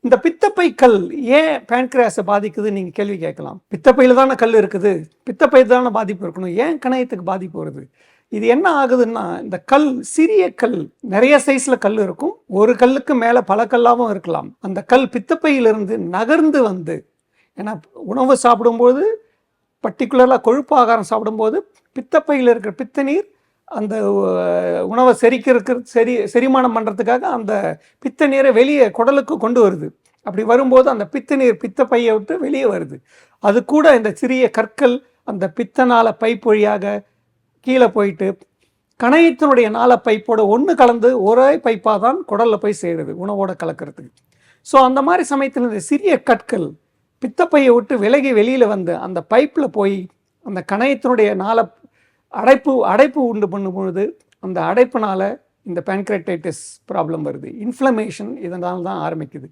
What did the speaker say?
இந்த பித்தப்பை கல் ஏன் பேன்கிரியாஸை பாதிக்குதுன்னு நீங்கள் கேள்வி கேட்கலாம். பித்தப்பையில் தானே கல் இருக்குது, பித்தப்பை தானே பாதிப்பு இருக்கணும், ஏன் கணையத்துக்கு பாதிப்பு வருது? இது என்ன ஆகுதுன்னா, இந்த கல் சிறிய கல், நிறைய சைஸில் கல் இருக்கும், ஒரு கல்லுக்கு மேலே பல கல்லாகவும் இருக்கலாம். அந்த கல் பித்தப்பையிலிருந்து நகர்ந்து வந்து, ஏன்னா உணவு சாப்பிடும்போது பர்டிகுலராக கொழுப்பு ஆகாரம் சாப்பிடும்போது பித்தப்பையில் இருக்கிற பித்த நீர் அந்த உணவை செரிமானம் பண்ணுறதுக்காக அந்த பித்த நீரை வெளியே குடலுக்கு கொண்டு வருது. அப்படி வரும்போது அந்த பித்த நீர் பித்தப்பையை விட்டு வெளியே வருது. அது கூட இந்த சிறிய கற்கள் அந்த பித்தநாள பைப் வழியாக கீழே போயிட்டு கணையத்தினுடைய நாள பைப்போட ஒன்று கலந்து ஒரே பைப்பாக தான் குடலில் போய் சேருது உணவோட கலக்கிறதுக்கு. ஸோ அந்த மாதிரி சமயத்தில் இந்த சிறிய கற்கள் பித்தப்பையை விட்டு விலகி வெளியில் வந்து அந்த பைப்பில் போய் அந்த கணையத்தினுடைய அடைப்பு உண்டு பண்ணும் பொழுது அந்த அடைப்புனால இந்த பேன்கிரேட்டைட்டிஸ் ப்ராப்ளம் வருது. இன்ஃப்ளமேஷன் இதனால தான் ஆரம்பிக்குது.